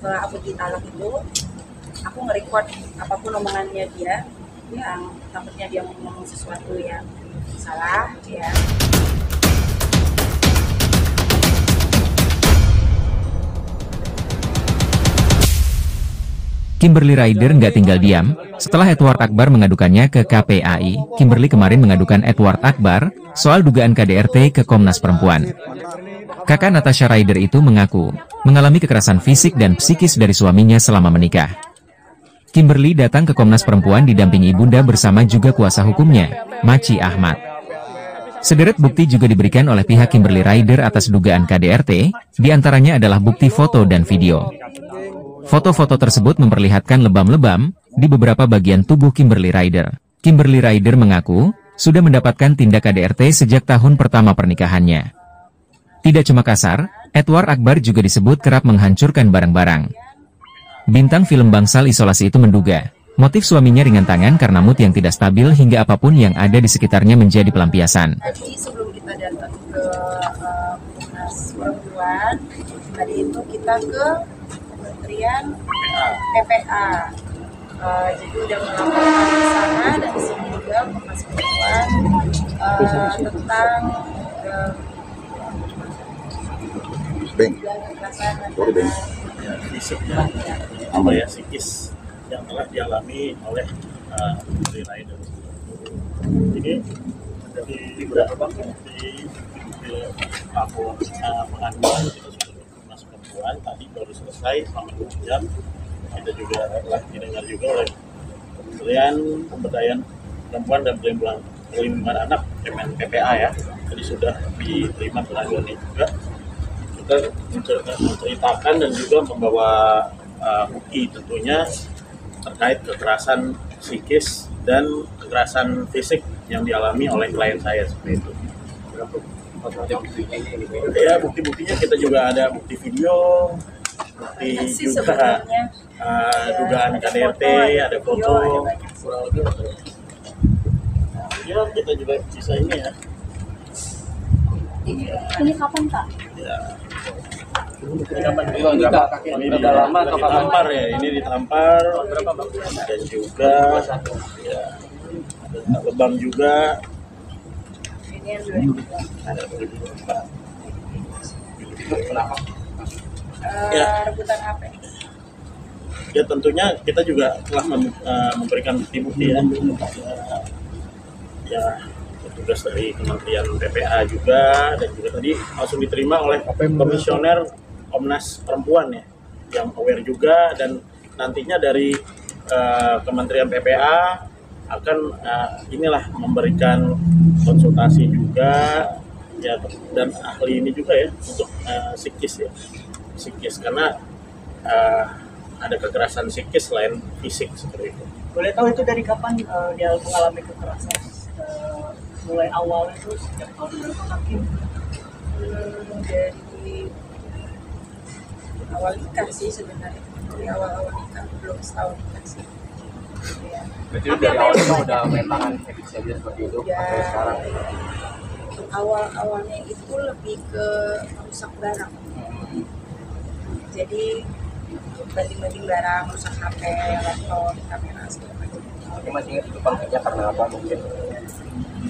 aku ditalak itu, aku nge-record apapun omongannya dia yang takutnya dia ngomong sesuatu yang salah ya. Kimberly Rider nggak tinggal diam. Setelah Edward Akbar mengadukannya ke KPAI, Kimberly kemarin mengadukan Edward Akbar soal dugaan KDRT ke Komnas Perempuan. Kakak Natasha Rider itu mengaku mengalami kekerasan fisik dan psikis dari suaminya selama menikah. Kimberly datang ke Komnas Perempuan didampingi ibunda bersama juga kuasa hukumnya, Maci Ahmad. Sederet bukti juga diberikan oleh pihak Kimberly Rider atas dugaan KDRT, diantaranya adalah bukti foto dan video. Foto-foto tersebut memperlihatkan lebam-lebam di beberapa bagian tubuh Kimberly Rider. Kimberly Rider mengaku sudah mendapatkan tindak KDRT sejak tahun pertama pernikahannya. Tidak cuma kasar, Edward Akbar juga disebut kerap menghancurkan barang-barang. Bintang film Bangsal Isolasi itu menduga motif suaminya ringan tangan karena mood yang tidak stabil hingga apapun yang ada di sekitarnya menjadi pelampiasan. Tadi sebelum kita datang ke Komnas Perempuan, tadi itu kita ke Kementerian PPA. Jadi udah melaporkan di sana dan di sini juga Komnas Perempuan tentang fisiknya apa ya, psikis yang telah dialami oleh Kimberly Rider. Ini dari beberapa di lapor pengaduan kita sudah ke Komnas Perempuan, tadi baru selesai selama 2 jam. Kita juga telah didengar juga oleh Kementerian Pemberdayaan Perempuan dan Perlindungan Anak PPA ya. Jadi sudah diterima pengaduannya juga. Kita menceritakan dan juga membawa bukti tentunya terkait kekerasan psikis dan kekerasan fisik yang dialami oleh klien saya seperti itu. Ya, bukti-buktinya kita juga ada bukti video, bukti juga dugaan KDRT, ada foto. Ya, kita juga bisa ini ya. Ini kapan Pak? Ya. Ini udah lama atau ditampar ya, ini ditampar dan juga ya, ada lebam juga. Ini yang 2024. Ya. Rebutan apa? Ya tentunya kita juga telah memberikan bukti-bukti ya. Ya tugas dari Kementerian PPA juga, dan juga tadi langsung diterima oleh Komisioner Komnas Perempuan ya, yang aware juga, dan nantinya dari Kementerian PPA akan inilah memberikan konsultasi juga ya, dan ahli ini juga ya untuk psikis karena ada kekerasan psikis selain fisik seperti itu. Boleh tahu itu dari kapan dia mengalami kekerasan? Mulai awal itu sejak tahun berapa Hakim? Dari awal nikah sih sebenarnya, dari awal nikah, belum setahun nikah sih. Ya. Berarti dari awal memang udah main tangan saja seperti itu Ya, sampai sekarang. awalnya itu lebih ke rusak barang. Jadi banding barang, rusak HP, laptop, kamera segala macam. Ini masih ingat itu konfliknya karena apa mungkin?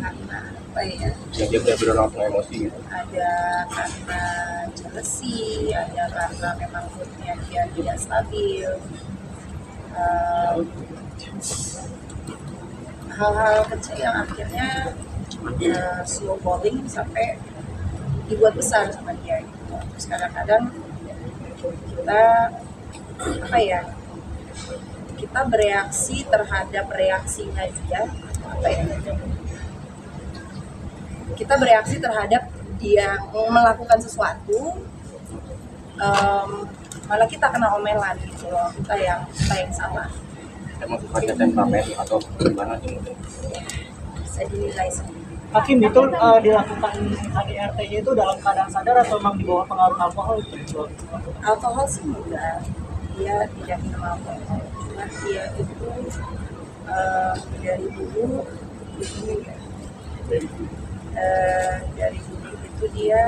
Karena apa ya? Ya dia benar-benar langsung emosi gitu. Ada karena jealousy, ada karena memang moodnya dia tidak stabil. Hal-hal kecil yang akhirnya snowballing sampai dibuat besar sama dia gitu. Terus kadang-kadang kita apa ya, kita bereaksi terhadap reaksinya dia, apa ya, kita bereaksi terhadap dia melakukan sesuatu, malah kita kena omelan gitu loh, kita yang salah. Emang sifatnya temperamen atau gimana sih mungkin? Bisa dinilai sendiri. Hakim itu dilakukan KDRT itu dalam keadaan sadar atau memang di bawah pengaruh alkohol itu? Alkohol sih enggak, dia tidak minum alkohol, cuma dia itu dari dulu ini ya, dari dulu itu dia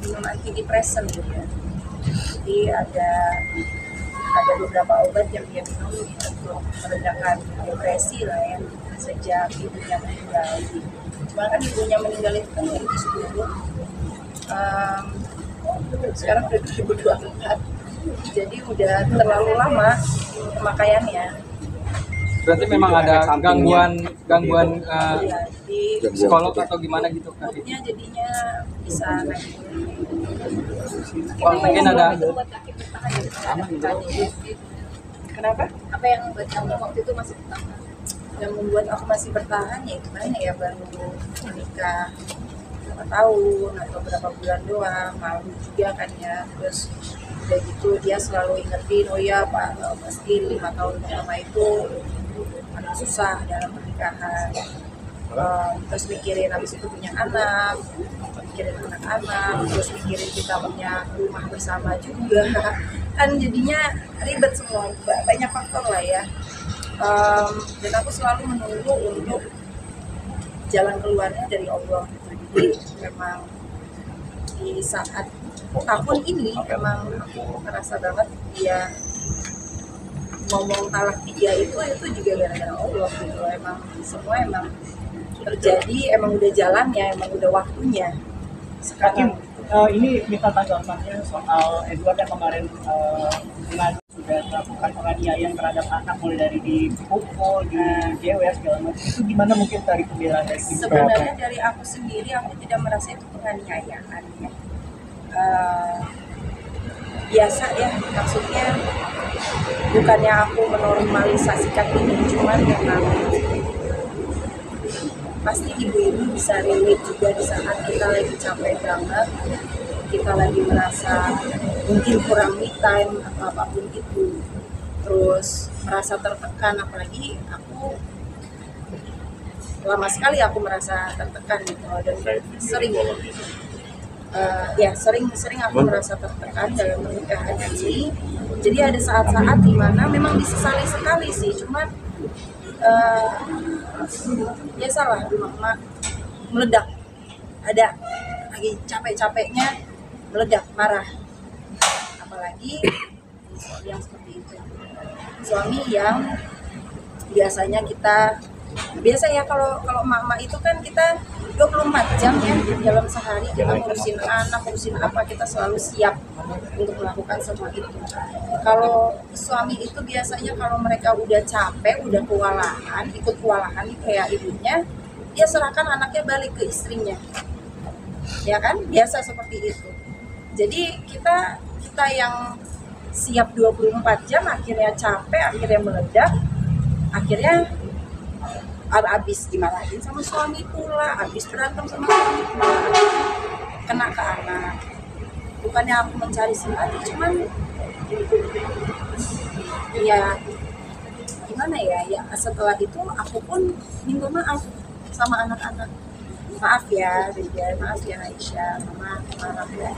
minum antidepresan gitu ya. Jadi ada beberapa obat yang dia minum untuk meredakan depresi lah ya sejak ibunya meninggal. Cuma kan ibunya meninggal itu kan 2010, sekarang udah 2024, jadi udah terlalu lama pemakaiannya. Berarti memang ada gangguan Ya, jadi psikolog atau gimana gitu kan? moodnya jadinya bisa naik. Mungkin ada Kenapa? Apa yang membuat kamu waktu itu masih bertahan? Yang membuat aku masih bertahan ya gimana ya, baru menikah berapa tahun atau berapa bulan doang, malu juga kan ya. Terus udah gitu dia selalu ingetin, oh ya Pak, pasti 5 tahun pertama itu agak susah dalam pernikahan. Terus mikirin habis itu punya anak, mikirin anak-anak, terus mikirin kita punya rumah bersama juga, kan jadinya ribet semua, banyak faktor lah ya. Dan aku selalu menunggu untuk jalan keluarnya dari Allah gitu. Jadi memang di saat tahun ini emang aku merasa banget dia ngomong talak 3 itu juga gara-gara Allah gitu. Emang semua emang terjadi, emang udah jalannya, emang udah waktunya Hakim, sekarang. ini minta tanggapannya soal Edward yang kemarin mengaku sudah melakukan penganiayaan terhadap anak, mulai dari dipukul, dijewer segala macam. Itu gimana mungkin dari pembelaan dari tim? Sebenarnya dari aku sendiri, aku tidak merasa itu penganiayaan ya. Biasa ya, maksudnya bukannya aku menormalisasikan ini, cuman memang pasti ibu-ibu bisa relate juga di saat kita lagi capek banget, kita lagi merasa mungkin kurang me time atau apapun itu, terus merasa tertekan. Apalagi aku lama sekali aku merasa tertekan gitu, dan sering sering aku merasa tertekan dalam pernikahan ini. Jadi ada saat-saat dimana memang disesali sekali sih, cuman biasalah mama meledak, ada lagi capek-capeknya meledak, marah. Apalagi suami yang seperti itu, suami yang biasanya kalau mama itu kan kita 24 jam ya dalam sehari, kita ngurusin anak, ngurusin apa, kita selalu siap untuk melakukan semua itu. Kalau suami itu biasanya kalau mereka udah capek, udah kewalahan, ikut kewalahan kayak ibunya, dia serahkan anaknya balik ke istrinya, ya kan, biasa seperti itu. Jadi kita yang siap 24 jam akhirnya capek, akhirnya meledak, akhirnya habis dimarahin sama suami pula, habis berantem sama suami pula, kena ke anak. Bukannya aku mencari simpati, cuman ya gimana ya, setelah itu aku pun minta maaf sama anak-anak. Maaf ya Rizal, maaf ya Aisyah, maaf ya.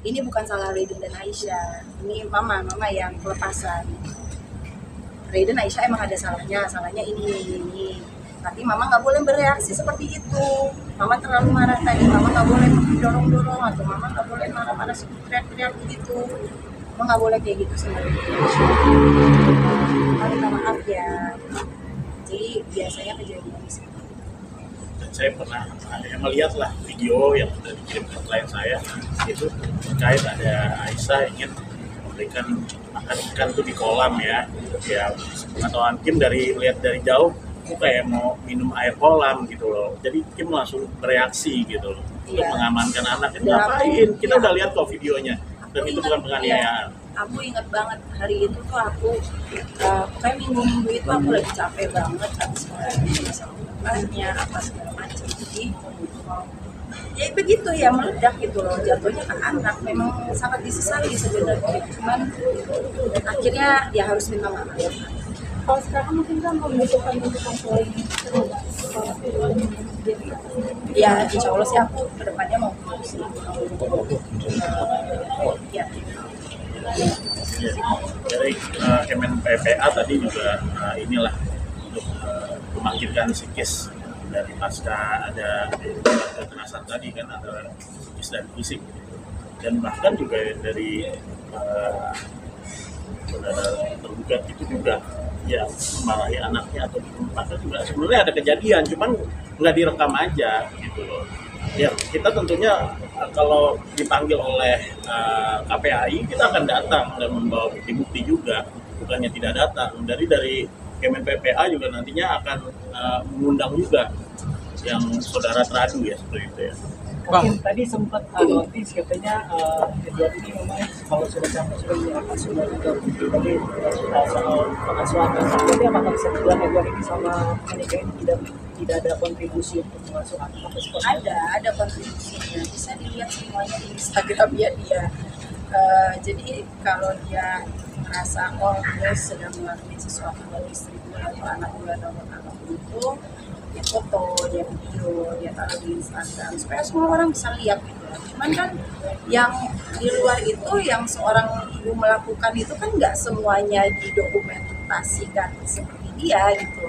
Ini bukan salah Raiden dan Aisyah, ini mama yang kelepasan. Raiden, Aisyah emang ada salahnya ini. Tapi mama nggak boleh bereaksi seperti itu. Mama terlalu marah tadi, mama nggak boleh dorong-dorong, atau mama nggak boleh marah-marah teriak-teriak begitu. Mama nggak boleh kayak gitu sebenarnya. Mama minta maaf ya. Jadi biasanya kejadian di sini. Dan saya pernah melihat lah video yang sudah dikirim ke klien saya, itu terkait ada Aisyah ingin memberikan makan ikan tuh di kolam ya atau Kim lihat dari jauh tuh kayak mau minum air kolam gitu loh. Jadi Kim langsung bereaksi gitu loh untuk mengamankan anak. Itu ngapain? Kita udah lihat kok videonya, dan itu bukan penganiayaan. Aku ingat banget hari itu tuh aku kayak minggu-minggu itu aku lagi capek banget habis ngelakuin sama bapaknya apa segala macam. Jadi ya begitu ya, meledak gitu loh, jatuhnya ke anak. Memang sangat disesali sebenarnya, cuman akhirnya ya harus minta maaf. Kalau sekarang mungkin kan membutuhkan untuk konseling. Ya insya Allah sih aku kedepannya mau sih. Ya. Dari Kemen PPA tadi juga inilah untuk membangkitkan psikis dari pasca ada kekerasan tadi kan, antara psikis dan fisik. dan bahkan juga dari saudara tergugat itu juga ya memarahi anaknya atau di tempatnya juga sebenarnya ada kejadian, cuman nggak direkam aja gitu loh. Ya kita tentunya kalau dipanggil oleh KPAI kita akan datang dan membawa bukti-bukti juga, bukannya tidak datang. Dari Kemen PPA juga nantinya akan mengundang juga yang saudara teradu ya seperti itu ya. Mungkin tadi sempat notis katanya Edward ini memang kalau sudah sampai sudah menyerahkan semua juga bukti tadi soal pengasuhan. Jadi apakah bisa dibilang Edward ini sama Monica ini tidak ada kontribusi untuk pengasuhan? Ada kontribusinya, bisa dilihat semuanya di Instagramnya dia. Jadi kalau dia merasa gue sedang melakukan sesuatu dengan istri gue atau anak gue atau anak itu, dia foto, dia video, dia taruh di Instagram supaya semua orang bisa lihat gitu. Cuman kan yang di luar itu, yang seorang ibu melakukan itu kan nggak semuanya didokumentasikan seperti dia gitu.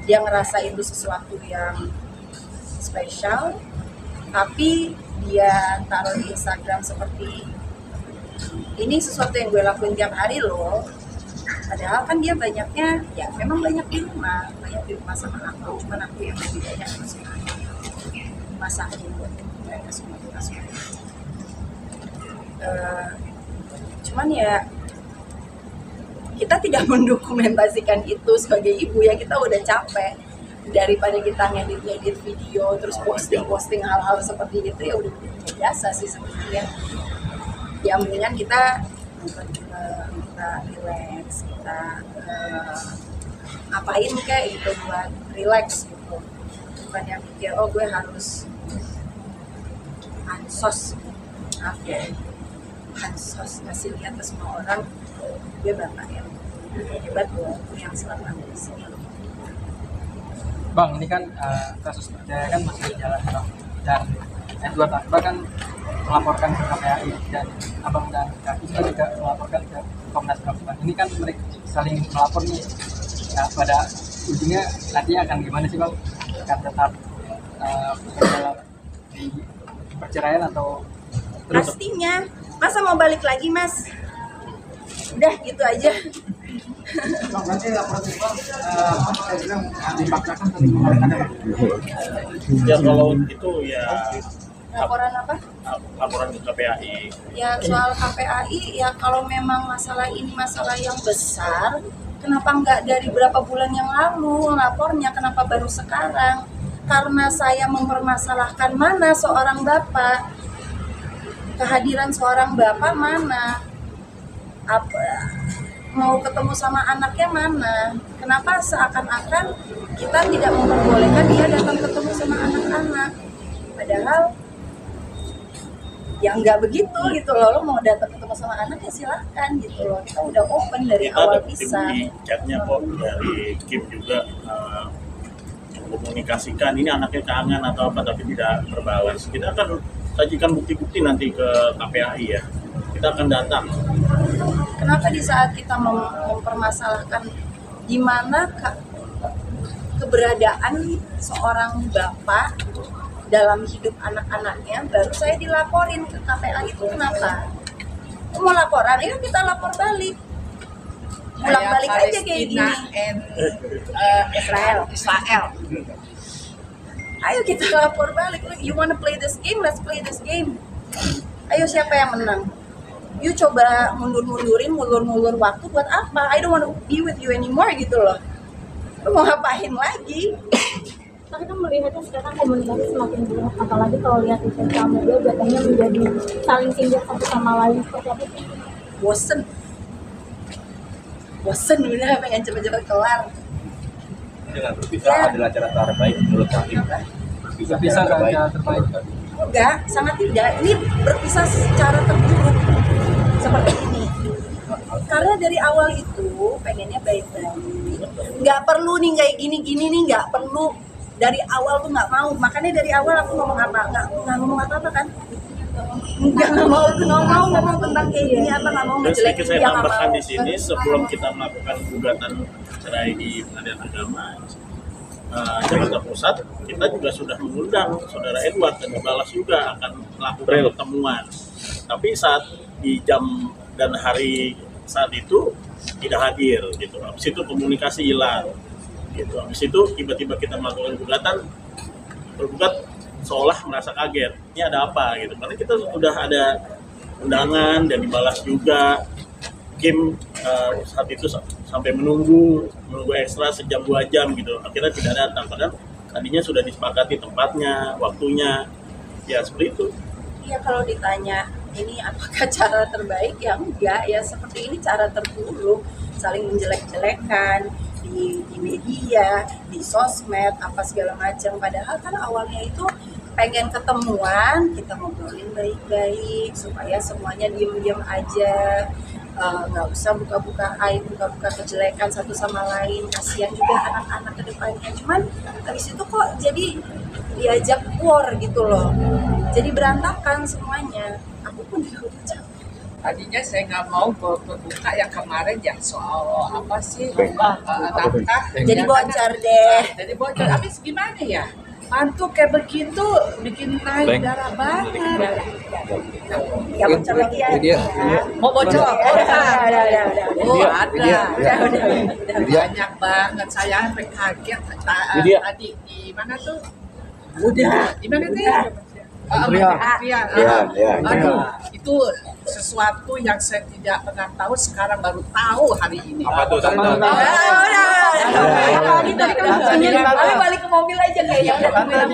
Dia ngerasa itu sesuatu yang spesial, tapi dia taruh di Instagram seperti ini sesuatu yang gue lakuin tiap hari loh. Padahal kan dia banyaknya, ya memang banyak di rumah sama aku, cuman aku yang lebih banyak masakin buat mereka semua. Cuman ya kita tidak mendokumentasikan itu sebagai ibu ya, kita udah capek daripada kita ngedit video terus posting hal-hal seperti itu, ya udah biasa sih sebenarnya. Ya mendingan kita relax, kita ngapain kayak gitu buat relax gitu, bukan yang mikir gue harus ansos ngasih lihat ke semua orang gue bapak yang hebat loh yang selama di sini. Bang, ini kan kasus percaya kan masih berjalan Bang, dan Edward Akbar kan melaporkan ke KPAI dan Abang dan Kak Isma juga melaporkan ke Komnas Perempuan. Ini kan mereka saling melapor nih. Nah, pada ujungnya nantinya akan gimana sih Bang? Akan tetap dalam di perceraian atau terus? Pastinya, masa mau balik lagi Mas? Udah gitu aja. Bang, berarti laporan itu saya bilang dipaksakan tadi kemarin ada Bang? Ya kalau itu ya Laporan apa? Laporan ke KPAI. Ya soal KPAI ya, kalau memang masalah ini masalah yang besar, kenapa nggak dari berapa bulan yang lalu lapornya, kenapa baru sekarang? Karena saya mempermasalahkan mana seorang bapak, kehadiran seorang bapak mana, apa mau ketemu sama anaknya mana? Kenapa seakan-akan kita tidak memperbolehkan dia datang ketemu sama anak-anak? Padahal ya nggak begitu gitu loh, lo mau datang ketemu sama anak ya silahkan gitu loh, kita udah open dari Kita awal ada bisa. di chatnya kok dari Kim juga komunikasikan ini anaknya kangen atau apa tapi tidak berbalas. Kita akan sajikan bukti-bukti nanti ke KPAI ya, kita akan datang. Kenapa di saat kita mempermasalahkan di mana keberadaan seorang bapak dalam hidup anak-anaknya, baru saya dilaporin ke KPAI itu kenapa? Mau laporan, ayo kita lapor balik. Ulang balik aja kayak gini. Israel. Ayo kita lapor balik. You wanna play this game? Let's play this game. Ayo siapa yang menang? You coba mulur waktu buat apa? I don't wanna be with you anymore gitu loh. Lu mau ngapain lagi? Tapi kan melihatnya sekarang komunikasi semakin buruk, apalagi kalau lihat di sosial media jatuhnya menjadi saling sindir satu sama lain, seperti apa sih? Bosen udah pengen cepet-cepet kelar. Dengan berpisah adalah cara terbaik menurut kami. Bisa cara terbaik. Enggak, sangat tidak. Ini berpisah secara terburuk seperti ini. Karena dari awal itu pengennya baik-baik. Nggak perlu nih kayak gini-gini nih, nggak perlu. Dari awal tuh nggak mau. Makanya dari awal aku ngomong apa? Nggak ngomong apa-apa kan? Nggak mau ngomong tentang kayak gini apa, nggak mau Dan ngejelekin sedikit saya dia, nggak tambahkan mau. di sini sebelum kita melakukan gugatan cerai di Pengadilan Agama Jakarta Pusat, kita juga sudah mengundang saudara Edward dan Balas juga akan melakukan pertemuan tapi saat di jam dan hari saat itu tidak hadir gitu. Habis itu komunikasi hilang gitu. Habis itu tiba-tiba kita melakukan gugatan, tergugat seolah merasa kaget, ini ada apa gitu. Karena kita sudah ada undangan dan dibalas juga. Kim saat itu sampai menunggu ekstra sejam 2 jam gitu, akhirnya tidak datang, padahal tadinya sudah disepakati tempatnya, waktunya, ya seperti itu. Iya, kalau ditanya ini apakah cara terbaik, ya enggak, ya seperti ini cara terburuk, saling menjelek-jelekan di media, di sosmed, apa segala macam. Padahal kan awalnya itu pengen ketemuan, kita ngobrolin baik-baik supaya semuanya diem-diem aja, nggak usah buka-buka aib, buka-buka kejelekan satu sama lain, kasihan juga anak-anak ke depannya. Cuman habis itu kok jadi diajak war gitu loh, jadi berantakan semuanya. Aku pun juga udah capek. Tadinya saya nggak mau buka yang kemarin ya soal apa sih nafkah. Jadi bocor deh. Jadi bocor. Habis gimana ya? Mantu kayak begitu bikin naik darah banget. Ya bocor lagi ya. Mau bocor? Udah. Oh ada. Banyak banget. Saya sampai kaget tadi di mana tuh? Udah. Di mana tuh? Aduh, itu sesuatu yang saya tidak pernah tahu, sekarang baru tahu hari ini. Apa tuh? Tapi balik ke mobil aja kayaknya. Coba bocor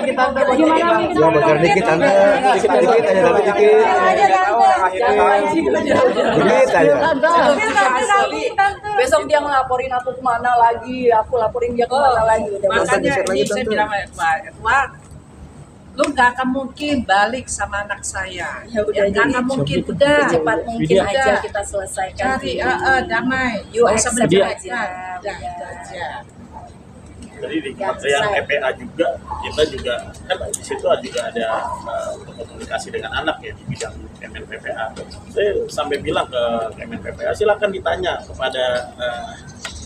dikit tante, dikit aja tapi dikit. Dikit aja. Besok dia ngelaporin aku kemana lagi, aku laporin dia kemana lagi. Makanya ini saya bilang Pak, lu gak akan mungkin balik sama anak saya. Ya udah, gak akan mungkin, udah secepat mungkin aja kita selesaikan. Cari damai. You Gak usah accept menjelekkan. aja. Itu aja. Jadi di Kementerian PPA juga, kita juga kan di situ juga ada komunikasi dengan anak ya di bidang Kemen PPA. Saya sampai bilang ke Kemen PPA, silakan ditanya kepada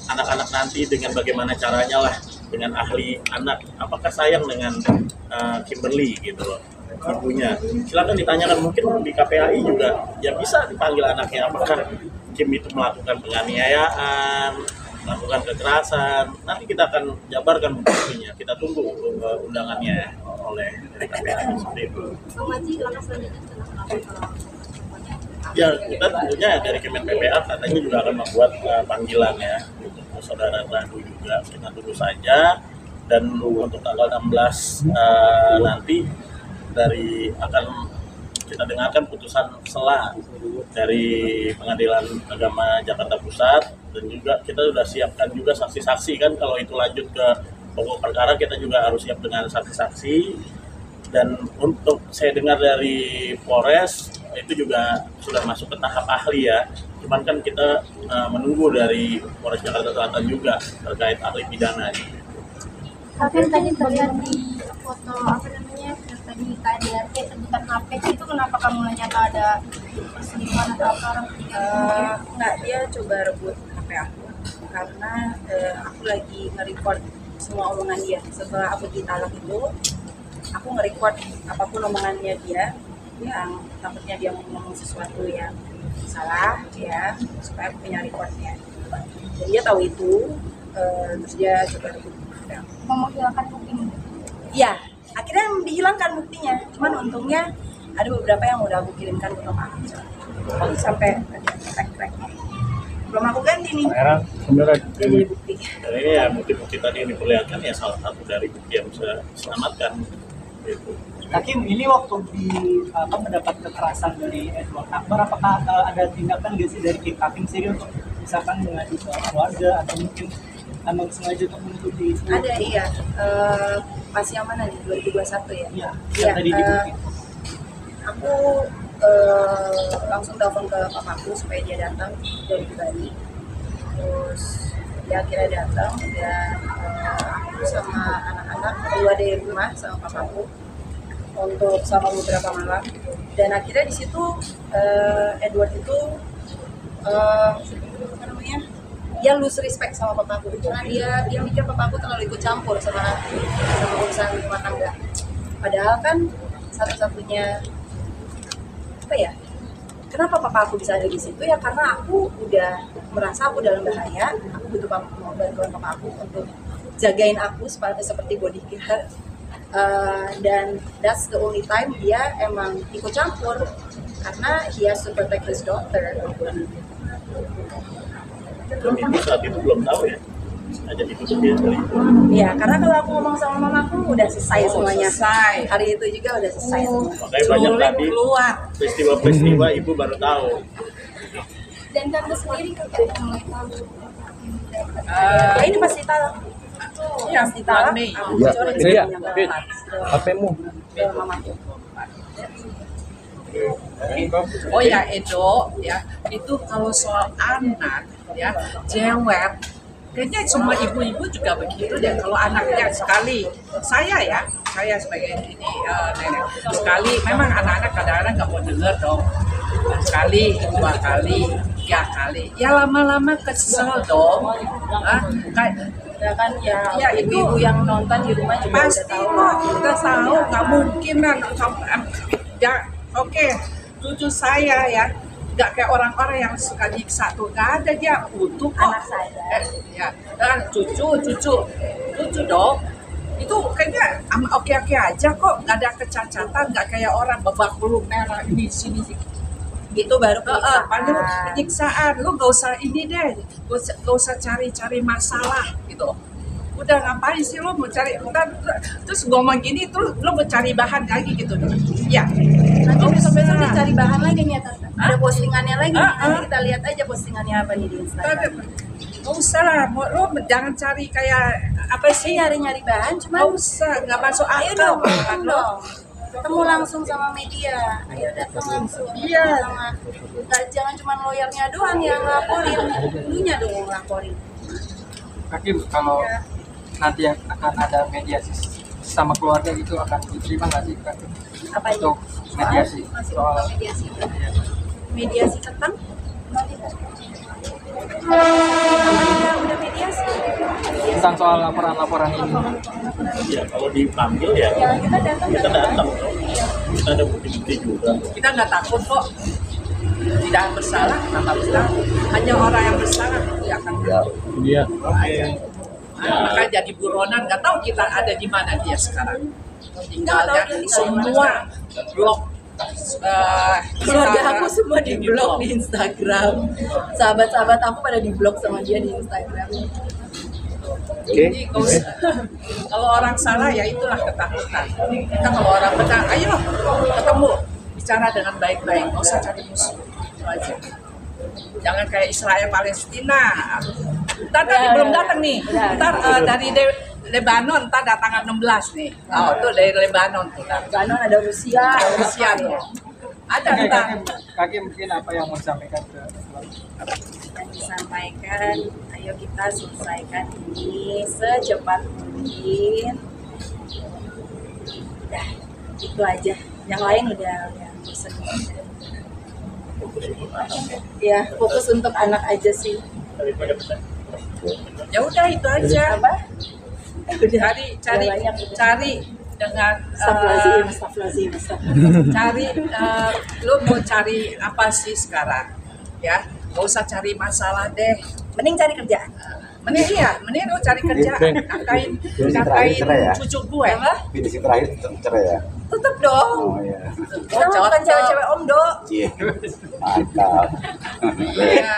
anak-anak nanti dengan bagaimana caranya lah, dengan ahli anak, apakah sayang dengan Kimberly gitu loh, ibunya. Silakan ditanyakan, mungkin di KPAI juga ya bisa dipanggil anaknya, apakah Kim itu melakukan penganiayaan, melakukan kekerasan. Nanti kita akan jabarkan buktinya. Kita tunggu undangannya oleh KPAI seperti itu. Ya, kita tentunya dari Kemen PPA katanya juga akan membuat panggilan ya untuk saudara Radu juga. Kita tunggu saja, dan untuk tanggal 16 nanti akan kita dengarkan putusan sela dari Pengadilan Agama Jakarta Pusat, dan juga kita sudah siapkan juga saksi-saksi kan. Kalau itu lanjut ke pokok perkara, kita juga harus siap dengan saksi-saksi. Dan untuk saya dengar dari Polres itu juga sudah masuk ke tahap ahli ya. Cuman kan kita menunggu dari Polres Jakarta Selatan juga terkait ahli pidana. Tapi tadi terlihat di foto apa namanya tadi KDRT sebutan HP itu, kenapa kamu nanya ada perselingkuhan atau apa orang ketiga? Enggak, dia coba rebut HP aku karena aku lagi nge-record semua omongan dia. Setelah aku ditalak itu, aku nge-record apapun omongannya dia yang takutnya dia ngomong sesuatu yang salah ya, supaya aku punya recordnya. Dan dia tahu itu, terus dia coba rebut. Mau menghilangkan bukti? Iya, akhirnya dihilangkan buktinya. Cuman untungnya ada beberapa yang udah aku kirimkan ke rumah aku. Sampai crack. Belum aku ganti nih. Jadi bukti. Dan ini ya bukti-bukti tadi yang diperlihatkan ya salah satu dari bukti yang bisa diselamatkan. Gitu. Hakim, ini waktu mendapat kekerasan dari Edward Akbar, apakah ada tindakan nggak sih dari Kim Hakim sendiri untuk misalkan mengadu ke keluarga atau mungkin emang sengaja untuk menutupi itu? Ada, iya. Pas yang mana nih? 2021 ya? Iya, yang tadi dibukin. Aku langsung telepon ke papaku supaya dia datang dari Bali. Terus dia akhirnya datang, dan aku sama anak-anak keluar dari rumah sama papaku untuk sama beberapa malam. Dan akhirnya di situ Edward itu apa namanya? Dia lose respect sama papaku karena dia mikir papaku terlalu ikut campur sama urusan rumah tangga. Padahal kan satu-satunya apa ya, Kenapa papa aku bisa ada di situ ya? Karena aku udah merasa aku dalam bahaya, aku butuh bantuan papa aku untuk jagain aku seperti bodyguard. Dan that's the only time dia emang ikut campur karena he has to protect his daughter. Dan ibu saat itu belum tahu ya, ada ditutup dia selingkuh. Iya, karena kalau aku ngomong sama mamaku udah selesai semuanya. Selesai. Hari itu juga udah selesai semua. Makanya banyak tadi keluar. peristiwa-peristiwa ibu baru tahu. Dan tante sendiri kapan mulai tahu? Ini pasti tahu. Ya, Pasti tahu. Mei. Aku Ya. bocorin Iya. semuanya ke HP-mu. mamaku. Oh ya Edo, ya itu kalau soal anak ya jewer, kayaknya semua ibu-ibu juga begitu deh. Kalau anaknya sekali, saya sebagai ini nenek sekali, memang anak-anak kadang-kadang nggak mau denger dong. Sekali, 2 kali, 3 kali, ya lama-lama kesel dong. Kayak Ya kan ya ibu-ibu yang nonton di rumah juga pasti udah tahu. kok kita tahu, nggak mungkin kan ya oke. Cucu saya ya nggak kayak orang-orang yang suka nyiksa tuh, nggak ada, dia utuh kok. Anak saya. Ya kan cucu dong itu kayaknya oke-oke aja kok, nggak ada kecacatan, nggak kayak orang babak belum merah ini sini Itu baru paling penyiksaan. Lu gak usah ini deh, gak usah cari-cari masalah gitu. Udah ngapain sih lu mau cari, terus ngomong gini terus lu mau cari bahan lagi gitu. Ya Nanti besok-besok dia usah. cari bahan lagi nih ya Tante. Ada postingannya lagi. Ah, Nanti ah. kita lihat aja postingannya apa nih di Instagram. Gak usah lah, lu jangan cari kayak apa Sih sih, nyari-nyari bahan gak cuma usah, gak masuk ayo akal. dong, datang dong. Ketemu langsung sama media. Ayo datang langsung. Iya. Jangan cuma lawyernya doang yang ngelaporin. Dulunya dong yang ngelaporin. Hakim, kalau nanti akan ada mediasi sama keluarga gitu akan diterima nggak sih Kak? Apa itu? Untuk mediasi Masih soal buka mediasi. Mediasi tentang? Udah mediasi. tentang soal laporan-laporan ini. Ya kalau dipanggil ya Ya kita datang. kita datang. Kita ada bukti-bukti juga. Kita nggak takut kok, tidak bersalah, kenapa bersalah? Hanya orang yang bersalah yang akan Iya. makanya jadi buronan, nggak tahu kita ada di mana dia sekarang. Tinggalnya Nggak tahu dia semua blog. Keluarga aku semua di blog di Instagram. Sahabat-sahabat aku pada di blog sama dia di Instagram. Jadi kalau orang salah ya itulah ketakutan. Kita kalau orang benar, ayo ketemu, bicara dengan baik-baik, nggak usah cari musuh. Itu aja. Jangan kayak Israel Palestina. Ntar belum datang nih. Ntar dari Lebanon, ntar datangan 16 nih. Oh, tuh dari Lebanon tuh. Lebanon ada Rusia. Rusia tuh. Ada Oke, ntar. Kaki mungkin apa yang mau disampaikan ke Yang disampaikan, ayo kita selesaikan ini secepat mungkin. Udah, itu aja. Yang lain udah bosan. Ya, fokus untuk anak aja sih. Ya udah itu aja. Apa? Cari dengan Astagfirullahaladzim. cari lu mau cari apa sih sekarang ya, gak usah cari masalah deh, Mending cari kerjaan. mending lu cari kerjaan. Katain cucu gue Finishing terakhir cerai ya. Tetep dong. Oh iya. Kita mah bukan cewek-cewek omdo. Cie. Mantap. ya,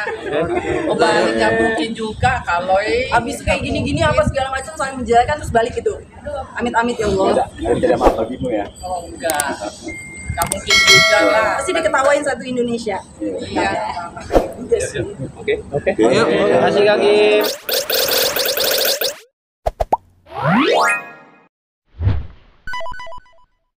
obatnya mungkin juga kalau Abis kayak gini-gini apa segala macam saling menjalankan terus balik gitu. Amit-amit ya Allah. Tidak maaf bagimu ya. oh enggak mungkin juga lah. Pasti diketawain satu Indonesia. Iya. Udah sih. Oke. Terima kasih Kak Kim.